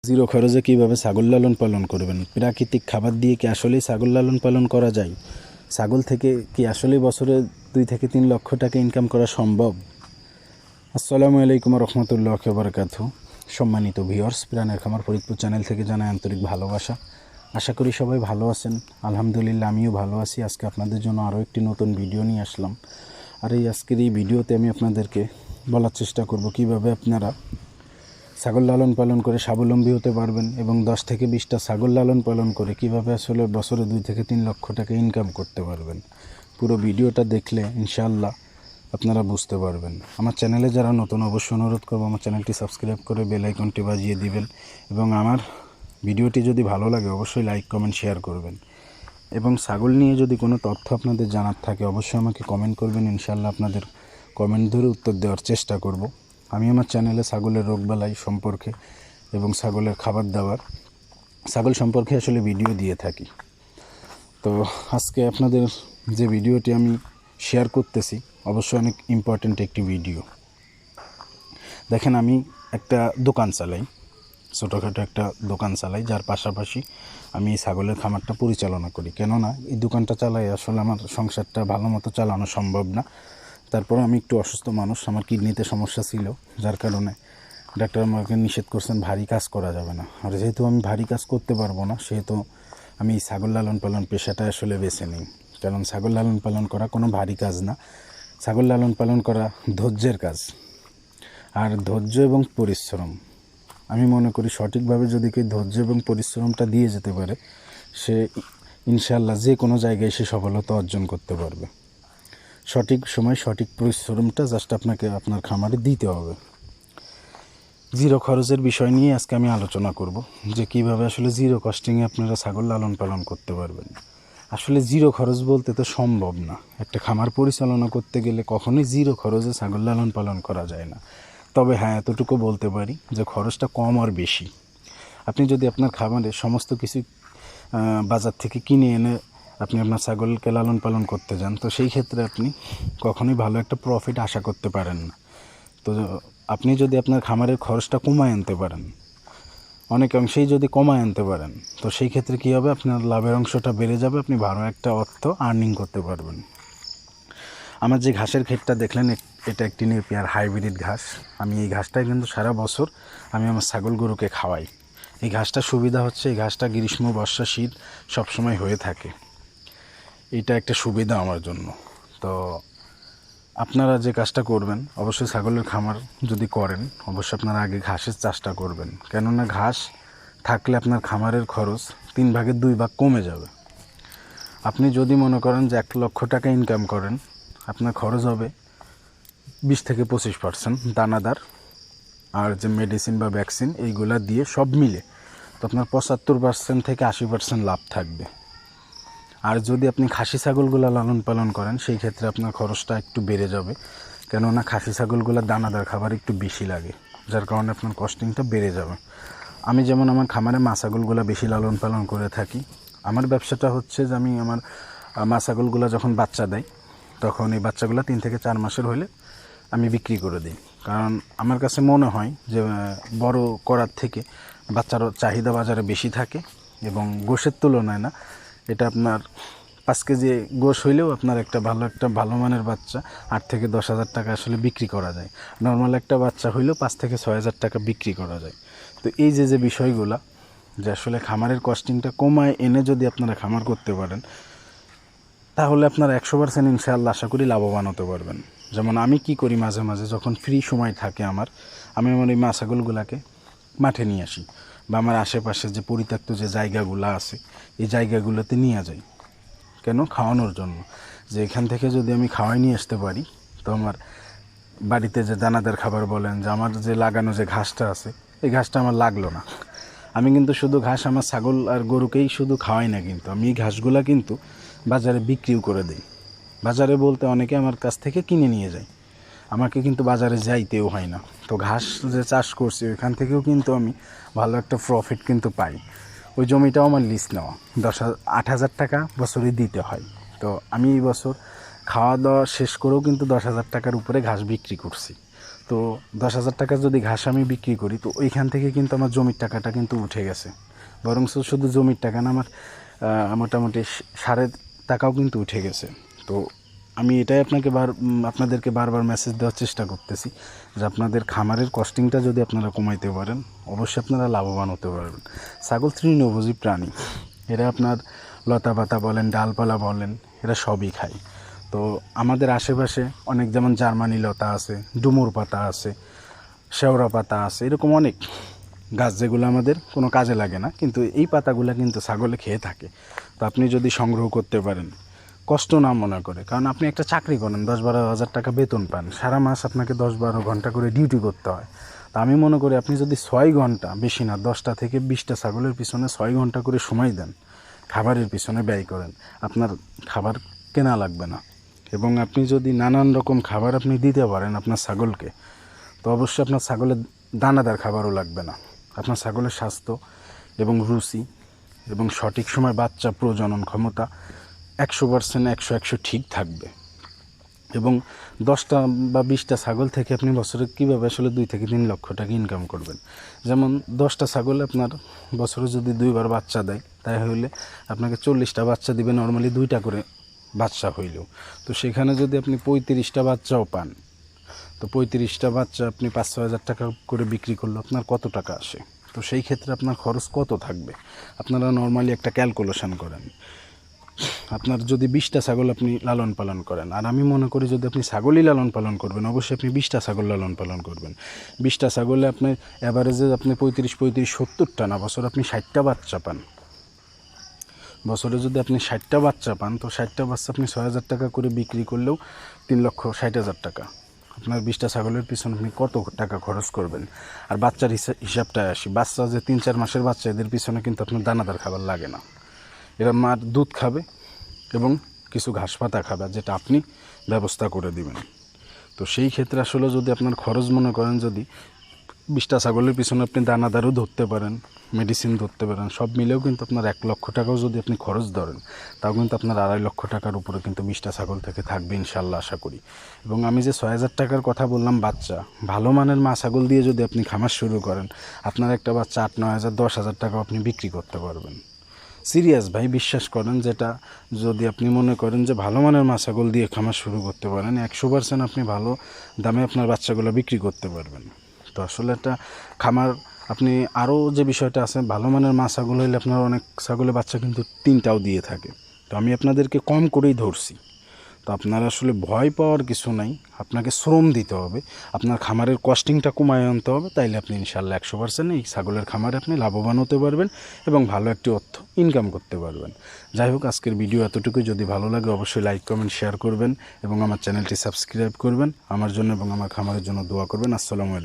Zero খরচে কীভাবে ছাগল লালন পালন করবেন? প্রাকৃতিক খাবার দিয়ে কি আসলেই ছাগল লালন পালন করা যায়? ছাগল থেকে কি আসলেই বছরে 2 থেকে 3 লক্ষ টাকা ইনকাম করা সম্ভব? আসসালামু আলাইকুম রহমতুল্লাহ বারাকাতু। সম্মানিত ভিউয়ার্স, প্রাণের খামার ফরিদপুর চ্যানেল থেকে জানাই আন্তরিক ভালোবাসা। আশা করি সবাই ভালো আছেন। আলহামদুলিল্লাহ আমিও ভালো আছি। আজকে আপনাদের জন্য আরও একটি নতুন ভিডিও নিয়ে আসলাম। আর আজকের এই ভিডিওতে আমি আপনাদেরকে বলার চেষ্টা করব কিভাবে আপনারা ছাগল লালন পালন করে স্বাবলম্বী হতে পারবেন এবং 10 থেকে 20টা ছাগল লালন পালন করে কিভাবে আসলে বছরে 2 থেকে 3 লক্ষ টাকা ইনকাম করতে পারবেন। পুরো ভিডিওটা দেখলে ইনশাআল্লাহ আপনারা বুঝতে পারবেন। আমার চ্যানেলে যারা নতুন, অবশ্যই অনুরোধ করবো আমার চ্যানেলটি সাবস্ক্রাইব করে বেল আইকনটি বাজিয়ে দিবেন এবং আমার ভিডিওটি যদি ভালো লাগে অবশ্যই লাইক কমেন্ট শেয়ার করবেন। এবং ছাগল নিয়ে যদি কোনো তথ্য আপনাদের জানার থাকে অবশ্যই আমাকে কমেন্ট করবেন। ইনশাআল্লাহ আপনাদের কমেন্ট ধরে উত্তর দেওয়ার চেষ্টা করব। আমি আমার চ্যানেলে ছাগলের রোগবালাই সম্পর্কে এবং ছাগলের খাবার দাবার, ছাগল সম্পর্কে আসলে ভিডিও দিয়ে থাকি। তো আজকে আপনাদের যে ভিডিওটি আমি শেয়ার করতেছি অবশ্যই অনেক ইম্পর্ট্যান্ট একটি ভিডিও। দেখেন, আমি একটা দোকান চালাই, ছোটোখাটো একটা দোকান চালাই, যার পাশাপাশি আমি এই ছাগলের খামারটা পরিচালনা করি। কেননা এই দোকানটা চালাই আসলে আমার সংসারটা ভালো মতো চালানো সম্ভব না। তারপর আমি একটু অসুস্থ মানুষ, আমার কিডনিতে সমস্যা ছিল, যার কারণে ডাক্তার আমাকে নিষেধ করছেন ভারী কাজ করা যাবে না। আর যেহেতু আমি ভারী কাজ করতে পারবো না, সেহেতু আমি ছাগল লালন পালন পেশাটা আসলে বেছে নিই। কারণ ছাগল লালন পালন করা কোনো ভারী কাজ না, ছাগল লালন পালন করা ধৈর্যের কাজ। আর ধৈর্য এবং পরিশ্রম, আমি মনে করি সঠিকভাবে যদি কেউ ধৈর্য এবং পরিশ্রমটা দিয়ে যেতে পারে, সে ইনশাআল্লাহ যে কোনো জায়গায় সে সফলতা অর্জন করতে পারবে। সঠিক সময় সঠিক পরিশ্রমটা জাস্ট আপনাকে আপনার খামারে দিতে হবে। জিরো খরচের বিষয় নিয়ে আজকে আমি আলোচনা করব যে কীভাবে আসলে জিরো কস্টিংয়ে আপনারা ছাগল লালন পালন করতে পারবেন। আসলে জিরো খরচ বলতে তো সম্ভব না। একটা খামার পরিচালনা করতে গেলে কখনোই জিরো খরচে ছাগল লালন পালন করা যায় না। তবে হ্যাঁ, এতটুকু বলতে পারি যে খরচটা কম আর বেশি। আপনি যদি আপনার খামারে সমস্ত কিছু বাজার থেকে কিনে এনে আপনি আপনার ছাগলকে লালন পালন করতে যান, তো সেই ক্ষেত্রে আপনি কখনোই ভালো একটা প্রফিট আশা করতে পারেন না। তো আপনি যদি আপনার খামারের খরচটা কমায় আনতে পারেন, অনেক অংশেই যদি কমায় আনতে পারেন, তো সেই ক্ষেত্রে কী হবে, আপনার লাভের অংশটা বেড়ে যাবে, আপনি ভালো একটা অর্থ আর্নিং করতে পারবেন। আমার যে ঘাসের ক্ষেতটা দেখলেন, এটা একটি নেপিয়ার হাইব্রিড ঘাস। আমি এই ঘাসটাই কিন্তু সারা বছর আমি আমার ছাগল গরুকে খাওয়াই। এই ঘাসটা সুবিধা হচ্ছে, এই ঘাসটা গ্রীষ্ম বর্ষা শীত সবসময় হয়ে থাকে। এটা একটা সুবিধা আমার জন্য। তো আপনারা যে কাজটা করবেন, অবশ্যই ছাগলের খামার যদি করেন অবশ্যই আপনারা আগে ঘাসের চাষটা করবেন। কেননা ঘাস থাকলে আপনার খামারের খরচ 3/2 ভাগ কমে যাবে। আপনি যদি মনে করেন যে 1 লক্ষ টাকা ইনকাম করেন, আপনার খরচ হবে 20 থেকে 25% দানাদার আর যে মেডিসিন বা ভ্যাকসিন এইগুলা দিয়ে সব মিলে, তো আপনার 75% থেকে 80% লাভ থাকবে। আর যদি আপনি খাসি ছাগলগুলো লালন পালন করেন, সেই ক্ষেত্রে আপনার খরচটা একটু বেড়ে যাবে। কেননা খাসি ছাগলগুলোর দানাদার খাবার একটু বেশি লাগে, যার কারণে আপনার কস্টিংটা বেড়ে যাবে। আমি যেমন আমার খামারে মা ছাগলগুলো বেশি লালন পালন করে থাকি। আমার ব্যবসাটা হচ্ছে যে আমি আমার মা ছাগলগুলো যখন বাচ্চা দেয়, তখন এই বাচ্চাগুলো 3 থেকে 4 মাসের হলে আমি বিক্রি করে দিই। কারণ আমার কাছে মনে হয় যে বড় করার থেকে বাচ্চার চাহিদা বাজারে বেশি থাকে এবং গোশের তুলনায় না, এটা আপনার 5 কেজি গোশ হইলেও আপনার একটা ভালো মানের বাচ্চা 8 থেকে 10 হাজার টাকা আসলে বিক্রি করা যায়। নর্মাল একটা বাচ্চা হইলেও 5 থেকে 6 হাজার টাকা বিক্রি করা যায়। তো এই যে বিষয়গুলো, যে আসলে খামারের কস্টিংটা কমায় এনে যদি আপনারা খামার করতে পারেন, তাহলে আপনারা 100% ইনশাআল্লাহ আশা করি লাভবান হতে পারবেন। যেমন আমি কি করি, মাঝে মাঝে যখন ফ্রি সময় থাকে আমি আমার এই মা ছাগলগুলোকে মাঠে নিয়ে আসি বা আমার আশেপাশে যে পরিত্যক্ত যে জায়গাগুলো আছে এই জায়গাগুলোতে নিয়ে যাই। কেন? খাওয়ানোর জন্য। যে এখান থেকে যদি আমি খাওয়াই নিয়ে আসতে পারি, তো আমার বাড়িতে যে দানাদার খাবার বলেন, যে আমার যে লাগানো যে ঘাসটা আছে, এই ঘাসটা আমার লাগলো না। আমি কিন্তু শুধু ঘাস আমার ছাগল আর গরুকেই শুধু খাওয়াই না, কিন্তু আমি এই ঘাসগুলা কিন্তু বাজারে বিক্রিও করে দিই। বাজারে বলতে অনেকে আমার কাছ থেকে কিনে নিয়ে যায়, আমাকে কিন্তু বাজারে যাইতেও হয় না। তো ঘাস যে চাষ করছি ওইখান থেকেও কিন্তু আমি ভালো একটা প্রফিট কিন্তু পাই। ওই জমিটাও আমার লিজ নেওয়া, 8,000 টাকা বছরে দিতে হয়। তো আমি এই বছর খাওয়া দাওয়া শেষ করেও কিন্তু 10,000 টাকার উপরে ঘাস বিক্রি করছি। তো 10,000 টাকা যদি ঘাস আমি বিক্রি করি, তো ওইখান থেকে কিন্তু আমার জমির টাকাটা কিন্তু উঠে গেছে। বরং শুধু জমির টাকা না, আমার মোটামুটি সারের টাকাও কিন্তু উঠে গেছে। তো আমি এটাই আপনাদেরকে বারবার মেসেজ দেওয়ার চেষ্টা করতেছি যে আপনাদের খামারের কস্টিংটা যদি আপনারা কমাইতে পারেন, অবশ্যই আপনারা লাভবান হতে পারবেন। ছাগল তৃণভোজী প্রাণী, এরা আপনার লতা পাতা বলেন, ডালপালা বলেন, এরা সবই খায়। তো আমাদের আশেপাশে অনেক, যেমন জার্মানি লতা আছে, ডুমুর পাতা আছে, শেওড়া পাতা আছে, এরকম অনেক গাছ যেগুলো আমাদের কোনো কাজে লাগে না, কিন্তু এই পাতাগুলো কিন্তু ছাগলে খেয়ে থাকে। তো আপনি যদি সংগ্রহ করতে পারেন, কষ্ট না মনে করে, কারণ আপনি একটা চাকরি করেন, 10-12 হাজার টাকা বেতন পান, সারা মাস আপনাকে 10-12 ঘন্টা করে ডিউটি করতে হয়। তো আমি মনে করি আপনি যদি 6 ঘন্টা, বেশি না 10টা থেকে 20টা ছাগলের পিছনে 6 ঘন্টা করে সময় দেন, খাবারের পিছনে ব্যয় করেন, আপনার খাবার কেনা লাগবে না। এবং আপনি যদি নানান রকম খাবার আপনি দিতে পারেন আপনার ছাগলকে, তো অবশ্যই আপনার ছাগলের দানাদার খাবারও লাগবে না। আপনার ছাগলের স্বাস্থ্য এবং রুচি এবং সঠিক সময় বাচ্চা প্রজনন ক্ষমতা 100% 100 ঠিক থাকবে। এবং 10টা বা 20টা ছাগল থেকে আপনি বছরে কীভাবে আসলে 2 থেকে 3 লক্ষ টাকা ইনকাম করবেন। যেমন 10টা ছাগল আপনার বছরে যদি 2বার বাচ্চা দেয়, তাই হইলে আপনাকে 40টা বাচ্চা দিবে, নর্মালি 2টা করে বাচ্চা হইলেও। তো সেখানে যদি আপনি 35টা বাচ্চাও পান, তো 35টা বাচ্চা আপনি 5-6 হাজার টাকা করে বিক্রি করলে আপনার কত টাকা আসে? তো সেই ক্ষেত্রে আপনার খরচ কত থাকবে? আপনারা নর্মালি একটা ক্যালকুলেশন করেন। আপনার যদি 20টা ছাগল আপনি লালন পালন করেন, আর আমি মনে করি যদি আপনি ছাগলই লালন পালন করবেন, অবশ্যই আপনি 20টা ছাগল লালন পালন করবেন। 20টা ছাগলে আপনি অ্যাভারেজে আপনি 35-70টা না, বছরে আপনি 60টা বাচ্চা পান। বছরে যদি আপনি 60টা বাচ্চা পান, তো 60টা বাচ্চা আপনি 6 হাজার টাকা করে বিক্রি করলেও 3,60,000 টাকা। আপনার 20টা ছাগলের পিছনে আপনি কত টাকা খরচ করবেন? আর বাচ্চার হিসাবটায় আসি, বাচ্চা যে 3-4 মাসের বাচ্চা, এদের পিছনে কিন্তু আপনার দানাদার খাবার লাগে না। এরা মার দুধ খাবে এবং কিছু ঘাস পাতা খাবে, যেটা আপনি ব্যবস্থা করে দিবেন। তো সেই ক্ষেত্রে আসলে যদি আপনার খরচ মনে করেন, যদি 20টা ছাগলের পিছনে আপনি দানাদারও ধরতে পারেন, মেডিসিন ধরতে পারেন, সব মিলেও কিন্তু আপনার 1 লক্ষ টাকাও যদি আপনি খরচ ধরেন, তাও কিন্তু আপনার 2.5 লক্ষ টাকার উপরে কিন্তু 20টা ছাগল থেকে থাকবে ইনশাল্লাহ, আশা করি। এবং আমি যে 6 হাজার টাকার কথা বললাম বাচ্চা, ভালো মানের মা ছাগল দিয়ে যদি আপনি খামার শুরু করেন, আপনার একটা বাচ্চা 8-9 হাজার 10 হাজার টাকাও আপনি বিক্রি করতে পারবেন। সিরিয়াস ভাই, বিশ্বাস করেন, যেটা যদি আপনি মনে করেন যে ভালো মানের মা ছাগল দিয়ে খামার শুরু করতে পারেন, 100% আপনি ভালো দামে আপনার বাচ্চাগুলো বিক্রি করতে পারবেন। তো আসলে একটা খামার, আপনি আরও যে বিষয়টা আছে, ভালো মানের মা ছাগল হইলে আপনার অনেক ছাগলের বাচ্চা কিন্তু 3টাও দিয়ে থাকে। তো আমি আপনাদেরকে কম করেই ধরছি। তো আপনার আসলে ভয় পাওয়ার কিছু নাই, আপনাকে শ্রম দিতে হবে, আপনার খামারের কস্টিংটা কমায় আনতে হবে, তাইলে আপনি ইনশাল্লাহ 100% এই ছাগলের খামারে আপনি লাভবান হতে পারবেন এবং ভালো একটি অর্থ ইনকাম করতে পারবেন। যাই হোক, আজকের ভিডিও এতটুকুই। যদি ভালো লাগে অবশ্যই লাইক, কমেন্ট, শেয়ার করবেন এবং আমার চ্যানেলটি সাবস্ক্রাইব করবেন। আমার জন্য এবং আমার খামারের জন্য দোয়া করবেন। আসসালামু আলাইকুম।